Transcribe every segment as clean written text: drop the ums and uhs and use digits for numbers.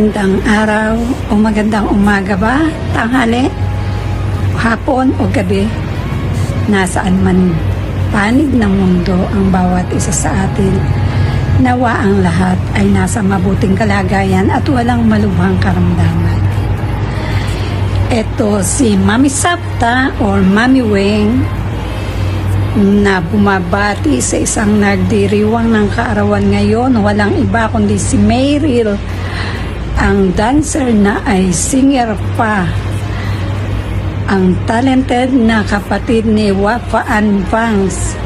Magandang araw o magandang umaga ba, tanghali, hapon o gabi, nasaan man panig ng mundo ang bawat isa sa atin. Nawa ang lahat ay nasa mabuting kalagayan at walang malubhang karamdaman. Ito si Mami Sapta or Mami Weng na bumabati sa isang nagdiriwang ng kaarawan ngayon. Walang iba kundi si Mayril, ang dancer na ay singer pa, ang talented na kapatid ni Wafa Ann Bangs.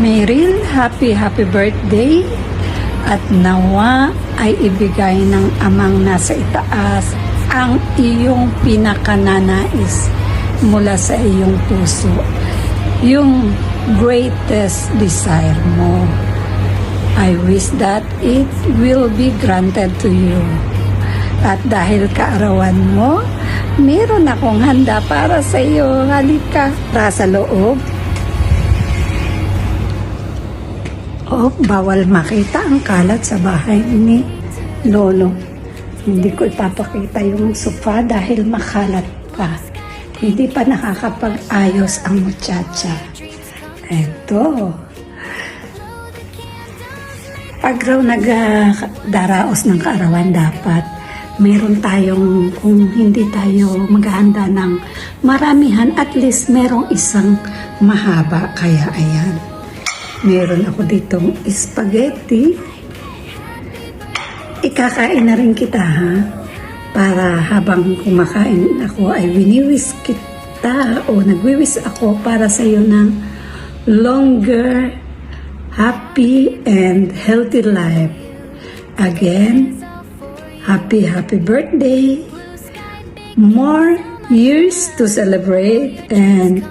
Mayril, happy birthday at nawa ay ibigay ng amang nasa itaas ang iyong pinakananais mula sa iyong puso, yung greatest desire mo. I wish that it will be granted to you. At dahil kaarawan mo, meron akong handa para sa iyo. Halika, tara sa loob. Oh, bawal makita ang kalat sa bahay ni Lolo. Hindi ko ipapakita yung sofa dahil makalat pa. Hindi pa nakakapag-ayos ang muchacha. Eto. Pag raw nagdaraos ng kaarawan, dapat meron tayong, kung hindi tayo maghahanda ng maramihan, at least merong isang mahaba. Kaya ayan, meron ako ditong spaghetti. Ikakain na rin kita, ha? Para habang kumakain ako ay winiwis kita o nagwiwis ako para sa iyo ng longer, happy and healthy life. Again, happy birthday. More years to celebrate and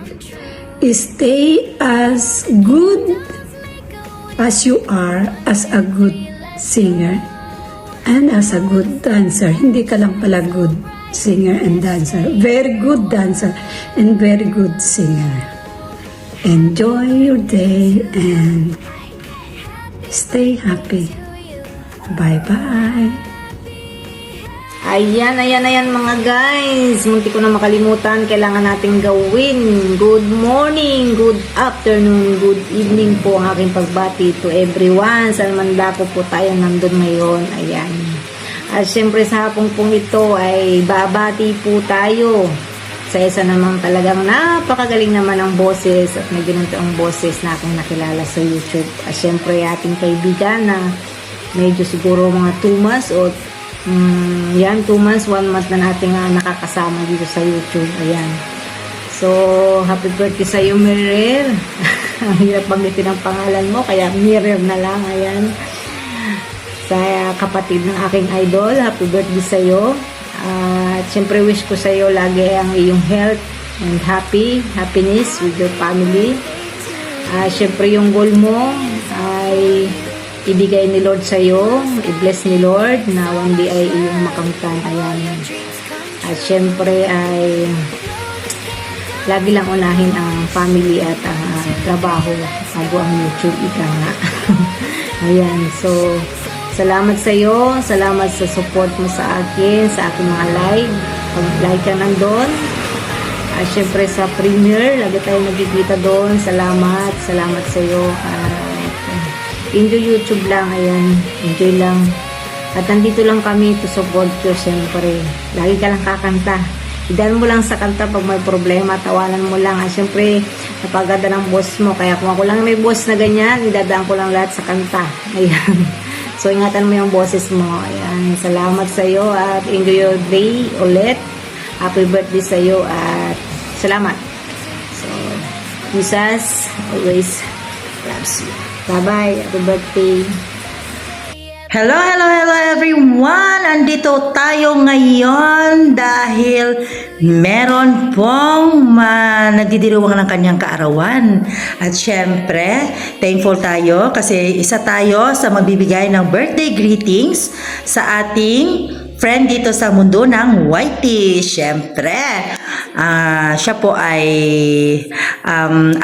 stay as good as you are, as a good singer and as a good dancer. Hindi ka lang pala good singer and dancer. Very good dancer and very good singer. Enjoy your day and stay happy. Bye-bye. Ayan mga guys. Munti ko na makalimutan. Kailangan nating gawin. Good morning, good afternoon, good evening po ang aking pagbati to everyone. Saan man dako po tayo nandun ngayon. Ayan. At syempre sa hapong pong ito ay babati po tayo sa isa namang talagang napakagaling naman ang boses at may ginanto ang boses na akong nakilala sa YouTube. At syempre ating kaibigan na medyo siguro mga 2 months o 2 months, 1 month na natin nakakasama dito sa YouTube. Ayan. So, happy birthday sa iyo, Mayril. Ang hirap banggitin ang pangalan mo, kaya Mayril na lang. Ayan. Sa kapatid ng aking idol, happy birthday sa iyo. At syempre wish ko sa iyo lagi ang iyong health and happiness with your family. Syempre yung goal mo ay ibigay ni Lord sa iyo, i-bless ni Lord na one day ay iyong makamtan. Ayan. At syempre ay lagi lang unahin ang family at ang trabaho bago ang YouTube, ika nga. Ayan. So salamat sa iyo, salamat sa support mo sa akin, sa aking mga live. Pag-like ka nandun. At syempre sa premiere, lagi tayo nagkikita doon. Salamat sa iyo. Enjoy YouTube lang, ayan. Enjoy lang. At nandito lang kami to support you, syempre. Lagi ka lang kakanta. Idaan mo lang sa kanta pag may problema, tawanan mo lang. At syempre, napaganda ng boss mo. Kaya kung ako lang may boss na ganyan, idadaan ko lang lahat sa kanta. Ayan. So, ingatan mo yung boses mo. Ayan. Salamat sa iyo at enjoy your day ulit. Happy birthday sa iyo at salamat. So, Jesus always loves you. Bye-bye. Happy birthday. Hello everyone! Andito tayo ngayon dahil meron pong nagdidiriwang ng kanyang kaarawan. At syempre, thankful tayo kasi isa tayo sa magbibigay ng birthday greetings sa ating friend dito sa mundo ng Whitey. Syempre, siya po ay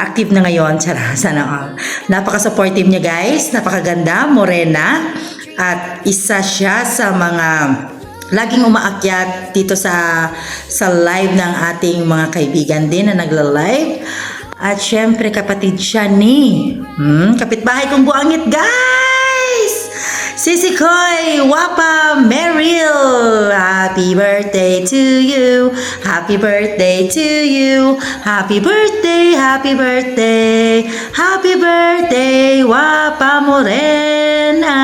active na ngayon. Sana all. Napaka-supportive niya guys, napakaganda, morena. At isa siya sa mga laging umaakyat dito sa live ng ating mga kaibigan din na nagla-live. At syempre kapatid siya ni kapitbahay kong buangit, guys! Sisi Koy, Wapa Meryl, happy birthday to you, happy birthday to you, happy birthday, happy birthday, happy birthday, Wapa Morena.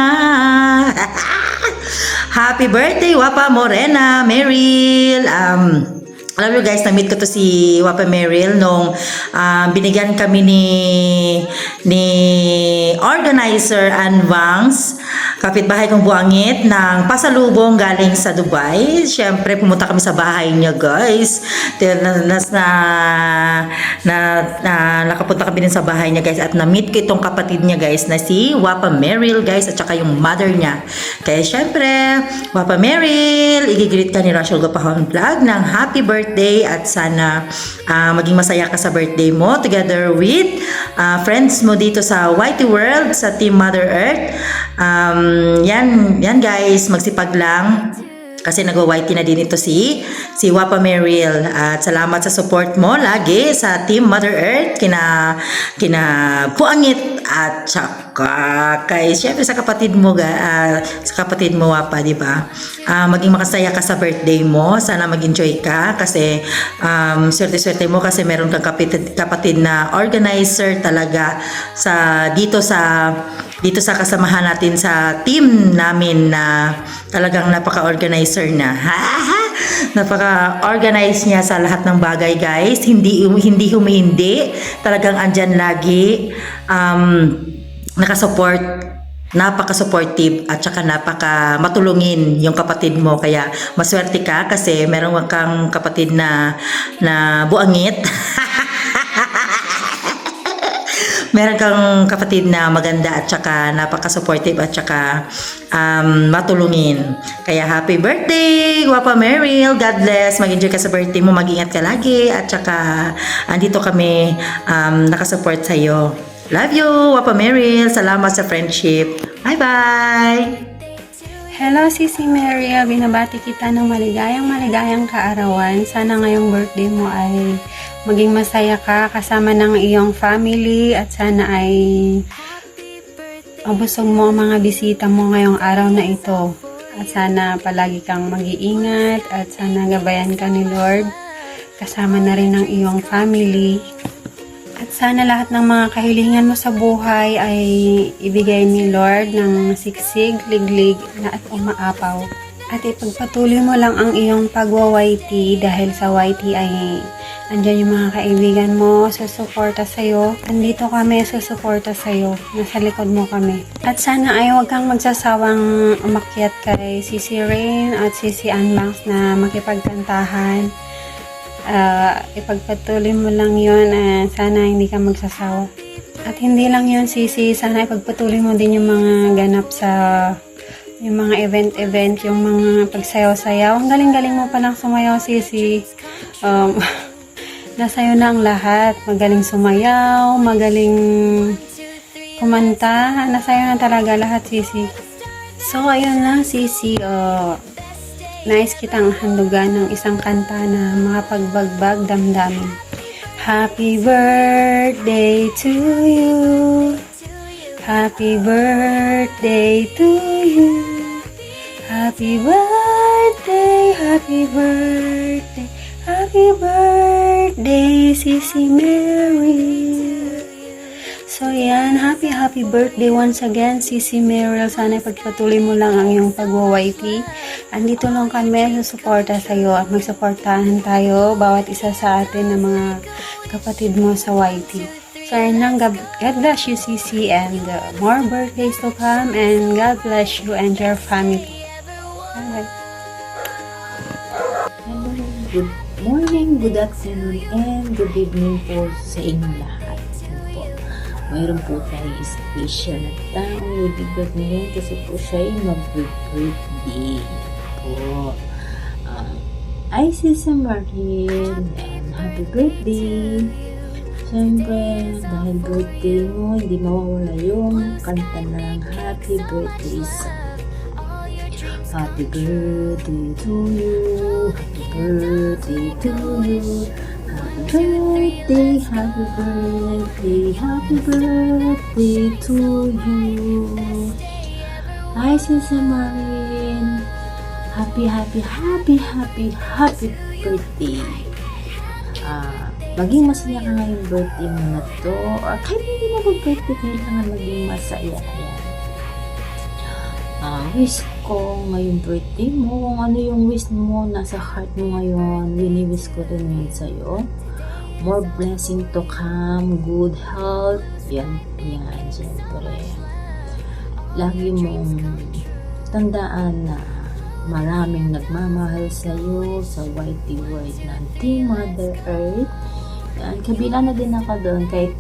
Happy birthday, Wapa Morena, Meryl. Alam nyo guys, na-meet ko to si Wapa Meryl nung binigyan kami ni organizer Ann Vangs, kapitbahay kong buangit, ng pasalubong galing sa Dubai. Siyempre, pumunta kami sa bahay niya, guys. Nakapunta kami din sa bahay niya, guys. At na-meet ko itong kapatid niya, guys, na si Wapa Meryl, guys, at saka yung mother niya. Kaya siyempre, Wapa Meryl, igigreet ka ni Rachel Gopahon Vlog ng happy birthday at sana maging masaya ka sa birthday mo together with friends mo dito sa Whitey World, sa Team Mother Earth. Yan guys, magsipag lang kasi nag-whitey na din ito si Wapa Meryl. At salamat sa support mo lagi sa Team Mother Earth, kina Puangit at saka kay syempre sa kapatid mo Wapa, di ba? Maging makasaya ka sa birthday mo, sana mag-enjoy ka kasi swerte-swerte mo kasi meron kang kapatid na organizer talaga dito sa kasamahan natin sa team namin na talagang napaka-organizer na. Napaka-organize niya sa lahat ng bagay, guys. Hindi humihindi. Talagang andyan lagi. Nakasupport. Napaka-supportive at saka napaka-matulungin yung kapatid mo. Kaya maswerte ka kasi meron kang kapatid na buangit. Meron kang kapatid na maganda at saka napaka-supportive at saka matulungin. Kaya happy birthday, Wapa Meryl. God bless. Mag-enjoy ka sa birthday mo. Mag-ingat ka lagi. At saka andito kami nakasupport sa'yo. Love you, Wapa Meryl. Salamat sa friendship. Bye-bye! Hello, Sisi Meryl. Binabati kita ng maligayang kaarawan. Sana ngayong birthday mo ay maging masaya ka kasama ng iyong family at sana ay mabusog mo ang mga bisita mo ngayong araw na ito. At sana palagi kang mag-iingat at sana gabayan ka ni Lord kasama na rin ng iyong family. At sana lahat ng mga kahilingan mo sa buhay ay ibigay ni Lord ng siksig, liglig at umaapaw. At ipagpatuloy mo lang ang iyong pagwa-YT dahil sa YT ay andyan yung mga kaibigan mo, susuporta sa'yo. Andito kami, susuporta sa'yo. Nasa likod mo kami. At sana ay huwag kang magsasawang umakyat kay Sisi Rain at Sisi Ann Banks na makipagkantahan. Ipagpatuloy mo lang yun. Sana hindi ka magsasawa. At hindi lang yun, Sisi. Sana ipagpatuloy mo din yung mga ganap sa yung mga event, yung mga pagsayaw-sayaw. Ang galing-galing mo palang sumayaw, Sisi. Nasayo na ang lahat. Magaling sumayaw, magaling kumanta. Nasayo na talaga lahat, Sisi. So, ayun lang, Sisi. Nais kitang handugan ng isang kanta na makapagbagbag damdamin. Happy birthday to you. Happy birthday to you. Happy birthday, happy birthday. Happy birthday, Sisi Meryl. So yan, happy birthday once again, Sisi Meryl. Sana ipagpatuloy mo lang ang iyong pagwa-YT. Andito lang kami, susuporta sa iyo at magsuportahan tayo, bawat isa sa atin ng mga kapatid mo sa YT. So yan lang, God bless you, Sisi, and more birthdays to come, and God bless you and your family. Bye. Good morning, good afternoon, and good evening po sa inyong lahat. Mayroon po tayong special na taong ibigay ngayon kasi po siya ay mag-birthday po. Ay, Sisi Meryl, happy birthday! Siyempre, dahil birthday mo, hindi mawawala yung kanta ng happy birthday song. Happy birthday to you. Happy birthday to you. Happy birthday, happy birthday, happy birthday to you. Hi, Sisa Marin. Happy birthday. Maging masaya ka ngayong birthday mo na to. Or kahit hindi mo mag-birthday, kailangan maging masaya. Ayan. Wish ko ngayong birthday mo, kung ano yung wish mo, nasa heart mo ngayon, wini-wish ko rin yun sa'yo. More blessing to come, good health. Yan, syempre. Lagi mong tandaan na maraming nagmamahal sa'yo sa YT World ng Team Mother Earth. Yan, kabila na din ako doon kahit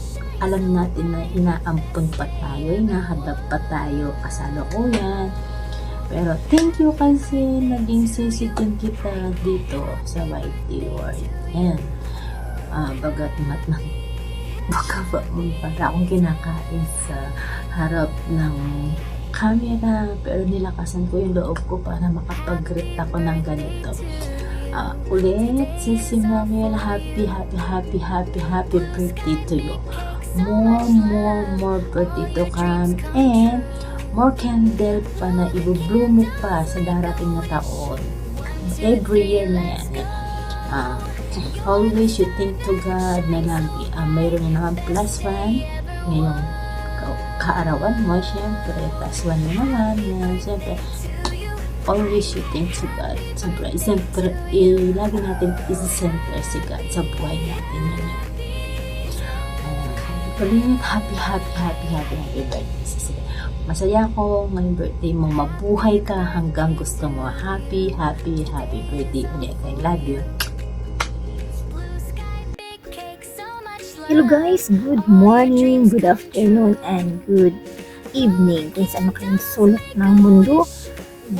alam natin na inaampon pa tayo, inahadap pa tayo kasalukuyan. Pero thank you kasi naging sisitin kita dito sa YT World. Yan. Bagat baka ba para akong kinakain sa harap ng camera, pero nilakasan ko yung loob ko para makapag-greet ako ng ganito. Ulit, Sisi Mariel, happy birthday to you. More birthday to come, and more candle pa na i-blow mo pa sa darating na taon. Every year na yan. Always you think to God na lang, mayroon na naman +1 ngayong kaarawan mo, syempre, +1 na naman, syempre, always you think to God. Siyempre, lagi natin isi-center si God sa buhay natin. Ulit, happy birthday, Sisi. Masaya ako ngayong birthday mo. Mabuhay ka hanggang gusto mo. Happy birthday ulit. I love you. Hello guys, good morning, good afternoon, and good evening. Kung saan makayong sulok ng mundo,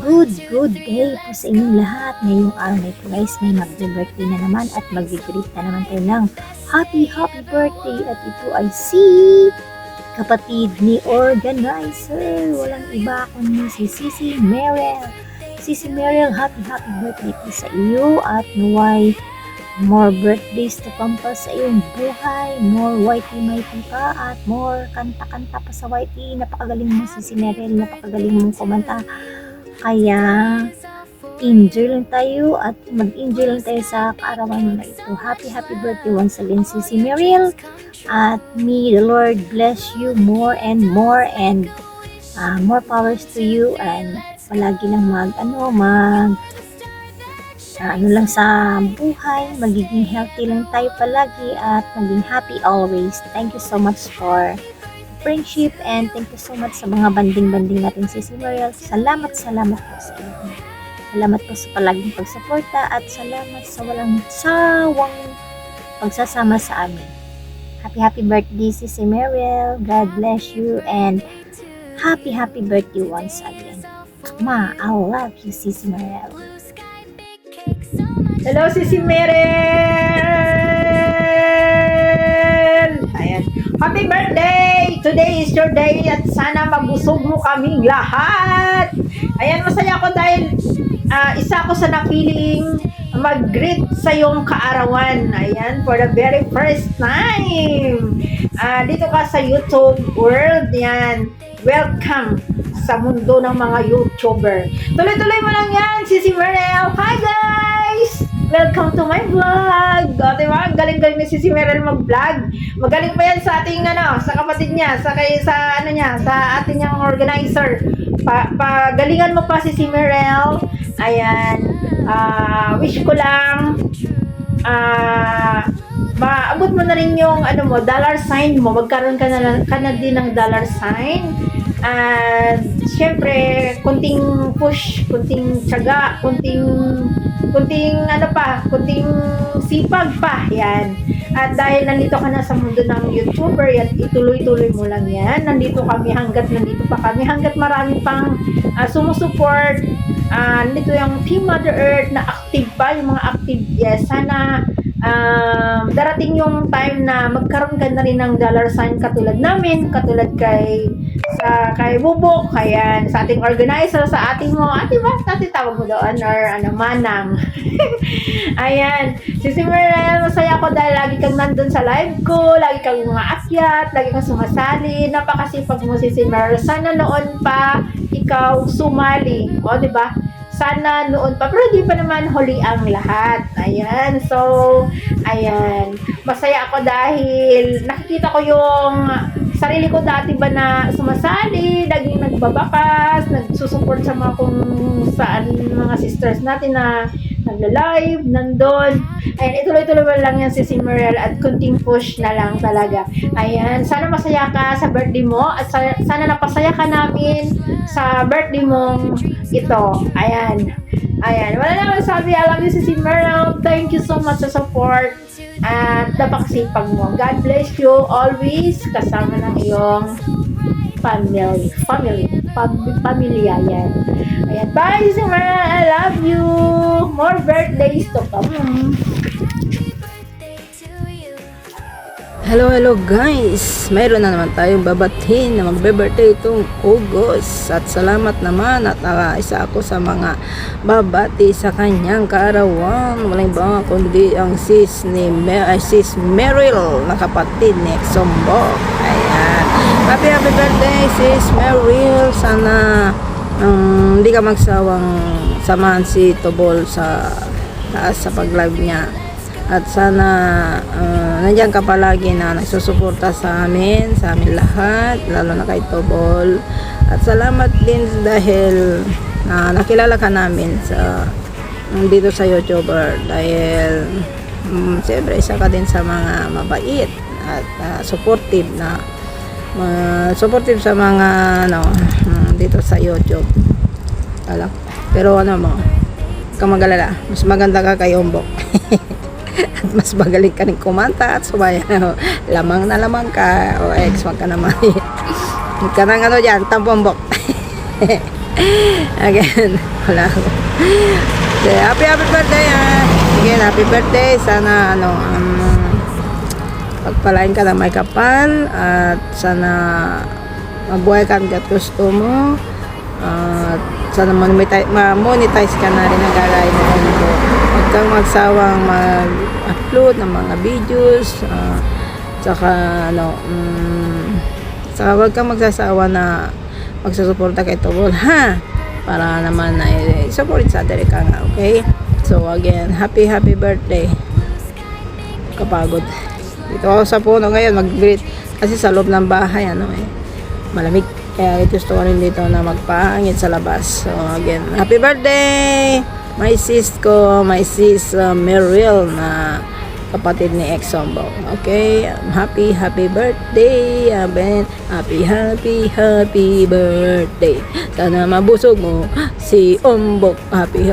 good day po sa inyong lahat. Ngayong araw na ito guys, may mag-birthday na naman at mag-greet na naman tayo ng happy birthday. At ito ay si kapatid ni organizer. Walang iba kundi si Sisi Mariel. Sisi Mariel, happy birthday po sa iyo at naway more birthdays to come pa sa iyong buhay, more mighty pa at more kanta-kanta pa sa YT. Napakagaling mo si Mariel, napakagaling mong kumanta. Kaya enjoy lang tayo at mag-enjoy lang tayo sa kaarawan na ito. Happy birthday once again si Mariel, at may the Lord bless you more and more powers to you, and palagi lang ano lang sa buhay, magiging healthy lang tayo palagi at maging happy always. Thank you so much for friendship, and thank you so much sa mga banding natin si Mariel. Salamat po sa inyo. Salamat po sa palaging pagsuporta at salamat sa walang sawang pagsasama sa amin. Happy birthday si Mariel. God bless you, and happy birthday once again. I love you, Sisi Mariel. Hello, Sisi Mariel! Ayan. Happy birthday! Today is your day at sana mabusog mo kaming lahat. Ayan, masaya ako dahil isa ako sa napiling mag-greet sa iyong kaarawan. Ayan, for the very first time. Dito ka sa YouTube world. Yan. Welcome sa mundo ng mga YouTuber. Tuloy-tuloy mo lang yan, Sisi Mariel. Hi guys! Welcome to my vlog. O, diba? Galing-galing ni Sisi Mariel mag-vlog. Magaling pa yan sa ating, sa kapatid niya, sa ating niyang organizer. Pagalingan mo pa Sisi Mariel. Ayan. Wish ko lang, maabot mo na rin yung, dollar sign mo. Magkaroon ka na din ng dollar sign. Siyempre, kunting push, kunting tiyaga, kunting sipag pa, yan. At dahil nandito ka na sa mundo ng YouTuber, at ituloy-tuloy mo lang yan. Nandito pa kami, hanggat marami pang sumusuport. Nandito yung Team Mother Earth na active pa, yung mga active, yes. Sana darating yung time na magkaroon ka na rin ng dollar sign katulad namin, katulad kay kay Bubok, ayan, sa ating organizer, sa ating mo, ate ba? Ate tawag mo doon, or ano, manang. Ayan, si Merel, masaya ako dahil lagi kang nandun sa live ko, lagi kang mga akyat, lagi kang sumasali, napakasipag mo si Merel. Sana noon pa ikaw sumali, o di ba? Sana noon pa, pero di pa naman huli ang lahat. Ayan, so, ayan, masaya ako dahil nakikita ko yung sarili ko dati ba na sumasali, laging nagbabakas, nagsusupport sa mga kung saan mga sisters natin na nagla-live, nandun. Ayan, ituloy-tuloy lang yan si Merel at kunting push na lang talaga. Ayan, sana masaya ka sa birthday mo at sana napasaya ka namin sa birthday mong ito. Ayan. Ayan, wala naman sabi, I love you si Merel. Thank you so much sa support at napakasipag mo. God bless you always kasama ng iyong pamilya yan. Ayan, bye si Merel, I love you. More birthdays to come. Hello guys! Mayroon na naman tayong babatiin na magbe-birthday itong August. At salamat naman at isa ako sa mga babati sa kanyang kaarawan. Walang iba kundi ang sis Meryl na kapatid ni Exombo. Ayan. Happy birthday sis Meryl. Sana hindi ka magsawang samahan si Tobol sa pag-live niya. At sana nandiyan ka palagi na nagsusuporta sa amin lahat, lalo na kay Tobol. At salamat din dahil nakilala ka namin dito sa YouTuber dahil siyempre isa ka din sa mga mabait at supportive sa mga dito sa YouTube. Pero ka magalala, mas maganda ka kay Ombok. At mas magaling ka rin kumanta at sumayaw. Lamang na lamang ka. O wag ka naman. Huwag ka nang dyan, tampombok. Again, wala ko. Happy birthday again, happy birthday. Sana pagpalain ka na may kapal at sana mabuhay ka hanggat gusto mo. At sana ma-monetize ka na rin ang gagawin mo. Huwag kang magsawang mag-upload ng mga videos, saka huwag kang magsasawa na magsusuporta kay Tobol, ha? Para naman support sa dere ka nga, okay? So again, happy birthday. Kapagod. Dito ako sa puno ngayon, mag-greet kasi sa loob ng bahay, malamig. Kaya gusto ko rin dito na magpahangin sa labas. So again, happy birthday! My sis Meryl na kapatid ni Exombo. Okay? Happy birthday, Aben. Happy birthday. Sana mabusog mo si Ombok. Happy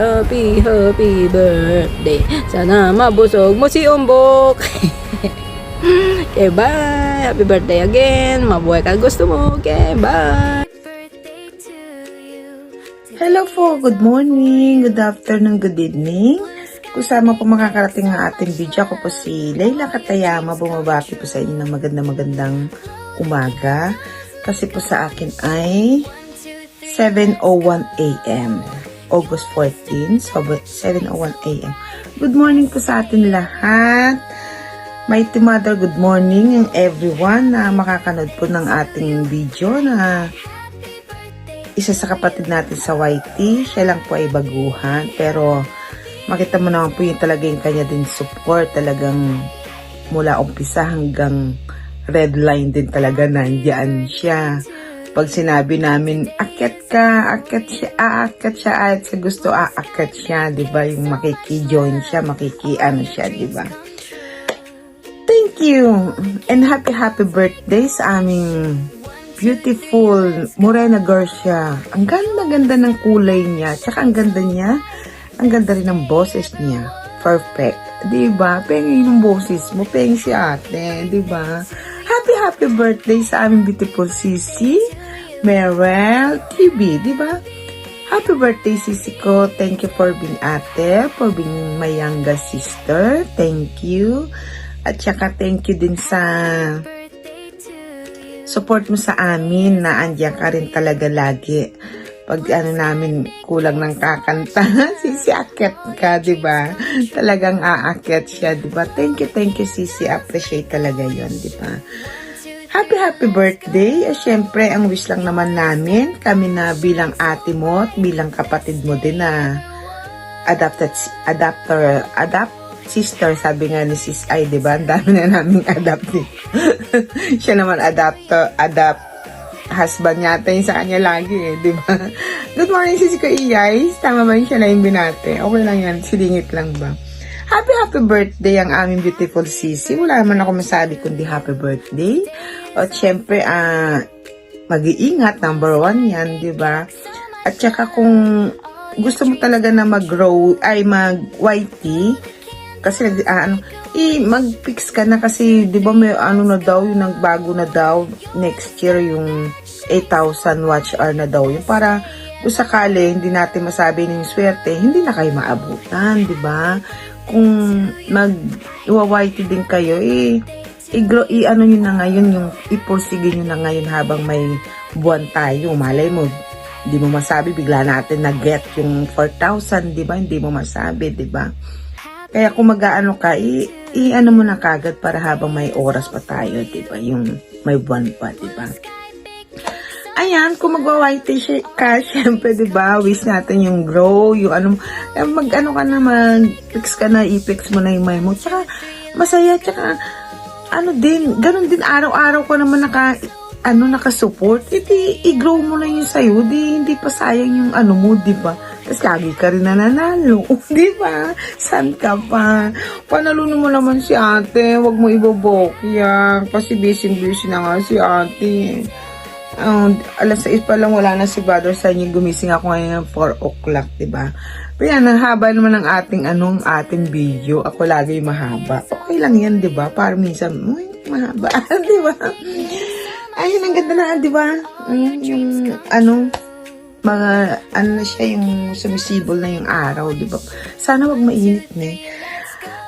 birthday. Sana mabusog mo si Ombok. Okay, bye. Happy birthday again. Mabuhay ka gusto mo. Okay, bye. Hello po, good morning, good afternoon, good evening. Kusama po makakarating ang ating video. Ako po si Leila Katayama, bumabati po sa inyo ng magandang umaga. Kasi po sa akin ay 7:01 a.m. August 14, so 7:01 a.m. Good morning po sa atin lahat. Mighty Mother, good morning everyone na makakanood po ng ating video na isa sa kapatid natin sa YT. Siya lang po ay baguhan, pero makita mo naman po yung talaga yung kanya din support, talagang mula umpisa hanggang red line din talaga nandiyan siya. Pag sinabi namin akyat siya at sa gusto aakyat siya, diba? Yung makiki-join siya, siya, diba? Thank you and happy birthday sa aming beautiful Morena Garcia. Ang ganda ng kulay niya. Tsaka ang ganda niya. Ang ganda rin ng boses niya. Perfect. Diba? Pengi yung boses mo. Pengi si ate. Diba? Happy birthday sa aming beautiful sisi Meryl TV. Diba? Happy birthday sisi ko. Thank you for being ate. For being my youngest sister. Thank you. At saka thank you din sa support mo sa amin na andiyan ka rin talaga lagi. Pag ano namin kulang ng kakanta, Sisi akyat ka, di ba? Talagang aakyat siya, di ba? Thank you, Sisi. Appreciate talaga yon, di ba? Happy birthday. Syempre, ang wish lang naman namin, kami na bilang ate mo at bilang kapatid mo din na adapt sister, sabi nga ni Sis Ay, di ba? Ang dami na naming adapt siya naman adapt husband yata yung sa kanya lagi di ba? Good morning, Sis ko Iyay. Tama ba yung siya na yung binate? Okay lang yan, silingit lang ba? Happy birthday ang aming beautiful Sisi. Wala naman ako masabi kundi happy birthday. At syempre, mag-iingat, number 1 yan, di ba? At saka kung gusto mo talaga na mag-YT, kasi mag-fix ka na kasi, di ba may na daw, yung nagbago na daw, next year yung 8,000 watch hour na daw. Yung para, kung sakali, hindi natin masabi ng swerte, hindi na kayo maabutan, di ba? Kung mag-YT din kayo, ano nyo na ngayon, yung ipursige nyo na ngayon habang may buwan tayo. Malay mo, hindi mo masabi, bigla natin na-get yung 4,000, di ba? Hindi mo masabi, di ba? Kaya kung mag-aano ka, ano mo na kagad para habang may oras pa tayo, di ba? Yung may buwan pa, di ba? Ayan, kung mag-YT ka, syempre, di ba? Wish natin yung grow, yung mag-ano ka na, mag-fix ka na, i-fix mo na yung may mo. Tsaka, masaya, tsaka, ganun din, araw-araw ko naman nakasupport, i-grow mo na yung sayo, hindi pa sayang yung mo, di ba? Tapos lagi ka rin nananalo, di ba? San ka pa? Panalunan mo naman si ate, wag mo ibobokya, kasi busy na nga si ate. Alas 6 pa lang, wala na si brother sa inyo, gumising ako ngayon 4 o'clock, di ba? Pero yan, ang haba naman ng ating video. Ako lagi mahaba. Okay lang yan, di ba? Para minsan, mahaba, di ba? Ayun, ang ganda na, di ba? Yung, na siya, yung sumisibol na yung araw, di ba? Sana wag mainit na.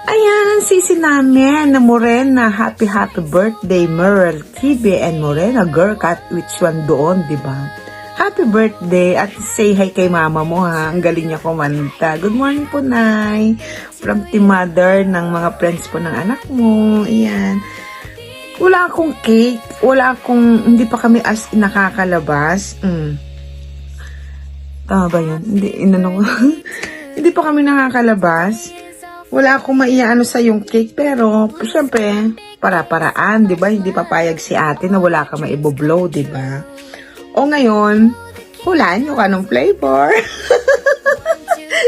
Ayan, ang Sisi namin na Morena. Happy birthday, Merle TV and Morena girl, cat which one doon, di ba? Happy birthday at say hi kay mama mo ha. Ang galing niya kumanta. Good morning po, Nay. From Team Mother ng mga friends po ng anak mo. Ayan. Wala akong cake. Hindi pa kami as nakakalabas. Tama ba yun? Hindi pa kami nakakalabas. Wala akong maiano sa yung cake, pero syempre, para-paraan, di ba? Hindi papayag si ate na wala ka maiboblow, di ba? O ngayon, hulaan nyo ka ng flavor.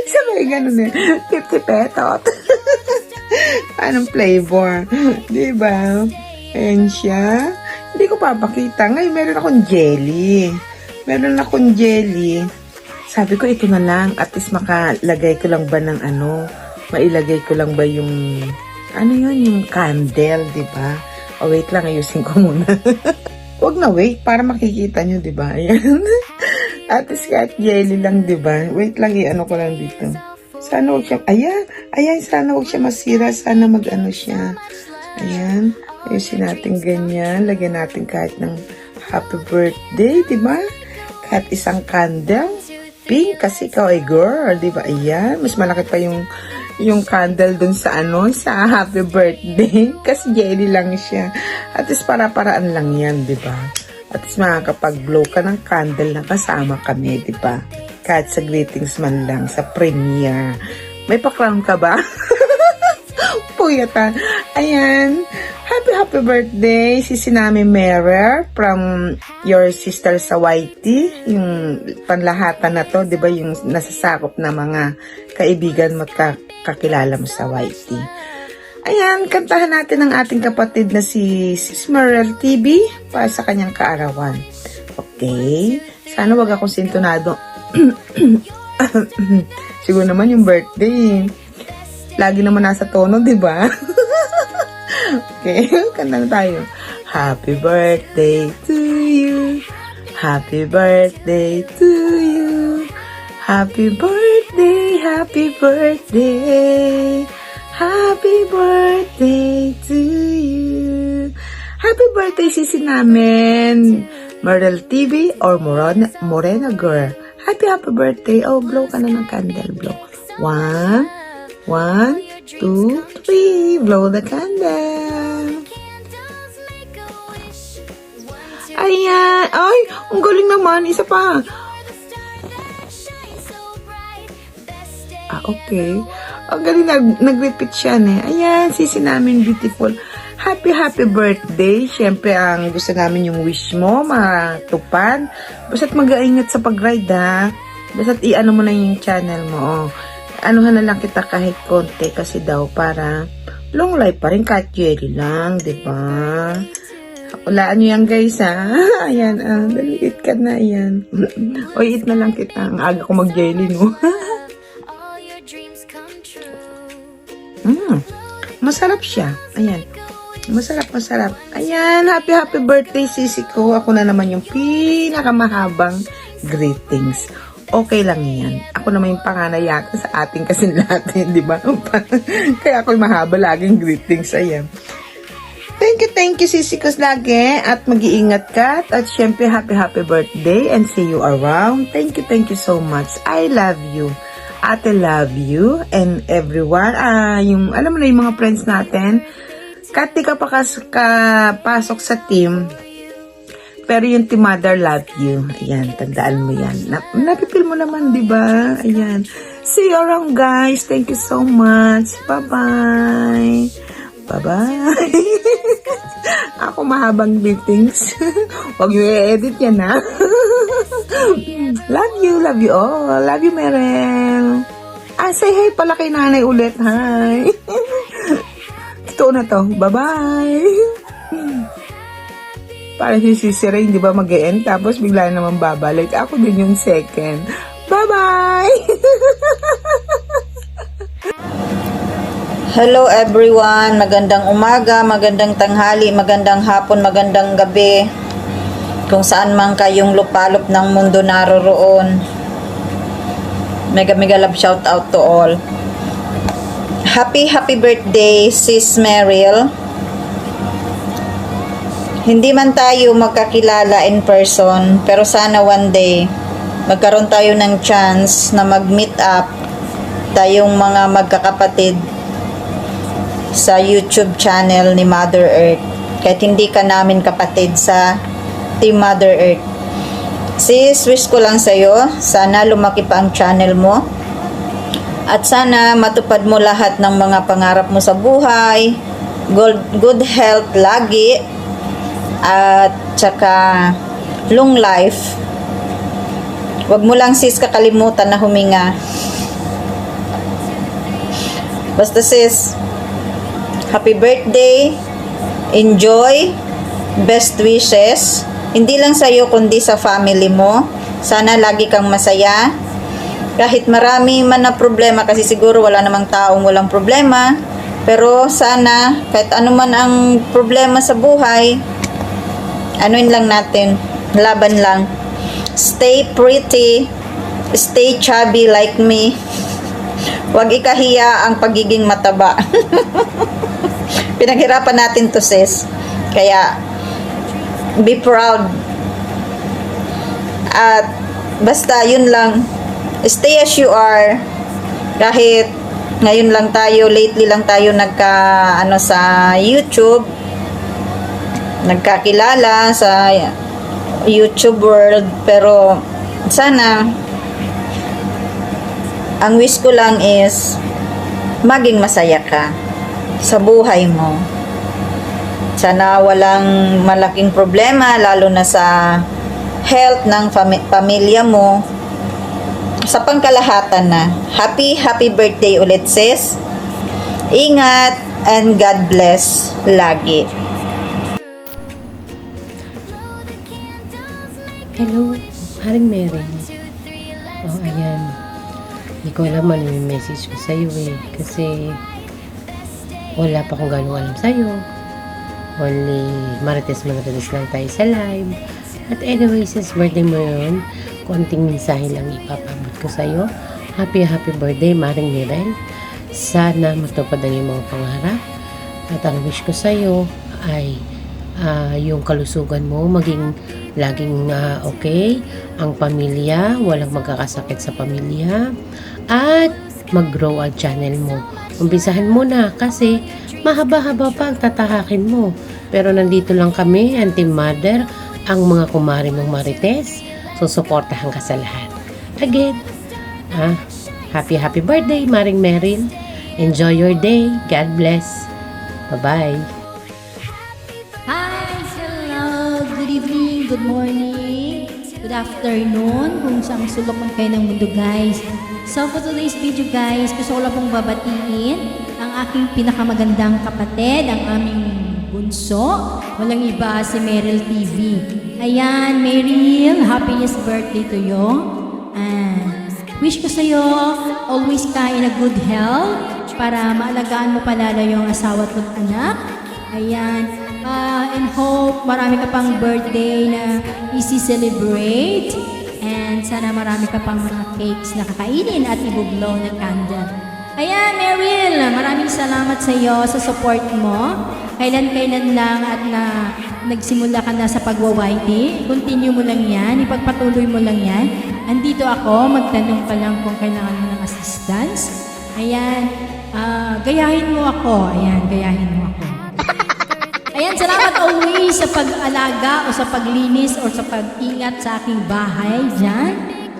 Sabi, ganun 50 petot. Anong flavor? Di ba? Ayan siya. Hindi ko papakita. Ngayon, meron akong jelly. Sabi ko, ito na lang. At least makalagay ko lang ba ng mailagay ko lang ba yung yung candle, di ba? O wait lang, ayusin ko muna. Huwag na wait, para makikita nyo, di ba? Ayan. At least kahit jelly lang, di ba? Wait lang, ko lang dito. Sana huwag siya, ayan, sana huwag siya masira, sana siya. Ayan, ayusin natin ganyan, lagyan natin kahit ng happy birthday, di ba? Kahit isang candle, pink, kasi ikaw ay girl, di ba? Ayan, mas malaki pa yung candle dun sa sa happy birthday. Kasi jelly lang siya. At least para-paraan lang yan, di ba? At least makakapag-blow ka ng candle na kasama kami, di ba? Kahit sa greetings man lang, sa premiere. May pa-crown ka ba? Puyatan. Ayan. Happy birthday, Sisi namin Merer, from your sister sa YT. Yung panlahatan na to, di ba? Yung nasasakop na mga kaibigan mo at kakilala mo sa YT. Ayan, kantahan natin ang ating kapatid na si Sis Merle TV para sa kanyang kaarawan. Okay? Sana wag akong sintonado. Siguro naman yung birthday. Lagi naman nasa tono, di ba? Okay, kanta na tayo. Happy birthday to you. Happy birthday to you. Happy birthday, happy birthday. Happy birthday to you. Happy birthday sisi namin, Myrtle TV or Morena Girl. Happy birthday. Oh, blow ka na ng candle. Blow. 1, 2, 3. Blow the candle. Ayan. Ay, ang galing naman. Isa pa. Okay. Ang galing, nag-repeat siya, Ayan, sisi namin, beautiful. Happy birthday. Siyempre, ang gusto namin yung wish mo, matupad. Basta't mag-aingat sa pag-ride, ha. Basta't i-ano mo na yung channel mo, oh. Anuhan na lang kita kahit konti kasi daw para long life pa rin kahit jelly lang, diba? Ulaan nyo yan, guys, ha. Ayan, daliit ka na, ayan. O, eat na lang kita. Ang aga ko mag-jelly, no? Masarap siya. Ayan. Masarap. Ayan, happy birthday, sisi ko. Ako na naman yung pinakamahabang greetings. Okay lang yan. Ako naman yung panganay yata sa ating kasi natin, di ba? Kaya ako yung mahaba laging greetings. Ayan. Thank you, sisi ko lagi. At mag-iingat ka. At syempre, happy birthday and see you around. Thank you so much. I love you. Ate love you and everyone. Yung, alam mo na yung mga friends natin, kahit di ka pasok sa team, pero yung team mother love you. Ayan, tandaan mo yan. Napipil mo naman, di ba? Ayan. See you around, guys. Thank you so much. Bye-bye. Bye-bye. Ako mahabang greetings. Huwag nyo i-edit yan, ha? Love you all. Love you, Merel. Say hi pala kay nanay ulit. Hi. Totoo na to. Bye-bye. Para si Sisi Rain, di ba mag-e-end? Tapos bigla naman babalik. Ako din yung second. Bye-bye. Hello everyone, magandang umaga, magandang tanghali, magandang hapon, magandang gabi. Kung saan man kayong lupalop ng mundo naroroon. Mega love shout out to all. Happy birthday, Sis Meryl. Hindi man tayo magkakilala in person, pero sana one day magkaroon tayo ng chance na mag-meet up tayong mga magkakapatid sa YouTube channel ni Mother Earth. Kahit hindi ka namin kapatid sa Team Mother Earth. Sis, wish ko lang sa'yo, sana lumaki pa ang channel mo. At sana matupad mo lahat ng mga pangarap mo sa buhay. Good health lagi. At saka long life. Huwag mo lang sis kakalimutan na huminga. Basta sis, happy birthday. Enjoy. Best wishes. Hindi lang sa'yo kundi sa family mo. Sana lagi kang masaya. Kahit marami man na problema, kasi siguro wala namang taong walang problema. Pero sana, kahit ano man ang problema sa buhay, anuin lang natin, laban lang. Stay pretty. Stay chubby like me. Huwag ikahiya ang pagiging mataba. Pinaghirapan natin to sis. Kaya, be proud. At basta yun lang, stay as you are. Kahit ngayon lang tayo, lately lang tayo sa YouTube, nagkakilala sa YouTube world, pero sana ang wish ko lang is maging masaya ka sa buhay mo. Sana walang malaking problema, lalo na sa health ng pamilya mo. Sa pangkalahatan na. Happy birthday ulit sis. Ingat and God bless lagi. Hello, Haring Mary. Oh, ayan. Hindi ko alam ano yung message ko sa'yo kasi wala pa akong gano'ng alam sa'yo. Only Marites lang tayo sa live. At anyway, since birthday mo yun, konting mensahe lang ipapabot ko sa'yo. Happy birthday, Maring Mirel. Sana matupad ang iyong mga pangarap. At ang wish ko sa'yo ay yung kalusugan mo maging laging okay, ang pamilya, walang magkakasakit sa pamilya, at mag-grow ang channel mo. Umpisahan mo na kasi mahaba-haba pa ang tatahakin mo. Pero nandito lang kami, ang Team Mother, ang mga kumari mong marites, susuportahan ka sa lahat. Again, happy birthday, Maring Meryl. Enjoy your day. God bless. Bye-bye. Hi! Hello! Good evening, good morning, good afternoon kung saan sulok man kayo ng mundo guys. So for today's video guys, gusto ko lang pong babatiin ang aking pinakamagandang kapatid, ang aming bunso. Walang iba si Meryl TV. Ayan, Meryl, happiest birthday to you. And wish ko sa'yo always ka in a good health para maalagaan mo palalo yung asawa at anak. Ayan. And hope marami ka pang birthday na isi-celebrate. And sana marami ka pang mga cakes na kakainin at ibublow na candle. Ayan, Meryl, maraming salamat sa iyo sa support mo. Kailan-kailan lang at nagsimula ka na sa pagwa-YT. Continue mo lang yan, ipagpatuloy mo lang yan. Andito ako, magtanong ka lang kung kailangan mo ng assistance. Ayan, gayahin mo ako. Ayan, gayahin mo ako. Ayan, salamat always sa pag-alaga o sa paglinis o sa pag-ingat sa aking bahay dyan.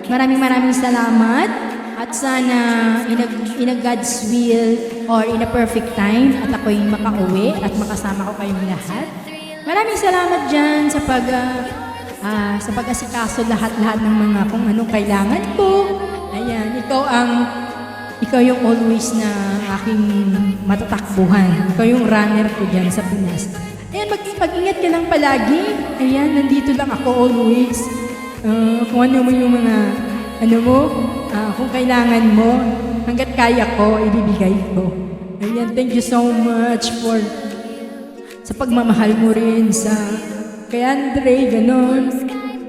Maraming salamat at sana in a God's will or in a perfect time at ako'y makauwi at makasama ko kayong lahat. Maraming salamat dyan sa pag-asikaso lahat-lahat ng mga kung anong kailangan ko. Ayan, ikaw yung always na aking matatakbuhan. Ikaw yung runner ko dyan sa Pinas. Ayan, mag-ingat ka lang palagi. Ayan, nandito lang ako always. Kung ano mo yung mga, kung kailangan mo, hanggat kaya ko, ibibigay ko. Ayan, thank you so much sa pagmamahal mo rin kay Andre, ganon.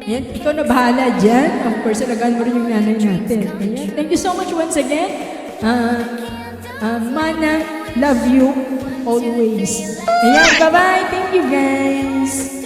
Ayan, ikaw na bahala dyan. Of course, alagaan mo rin yung nanay natin. Ayan, thank you so much once again. Mana, love you always. Ayan, bye-bye. Thank you guys.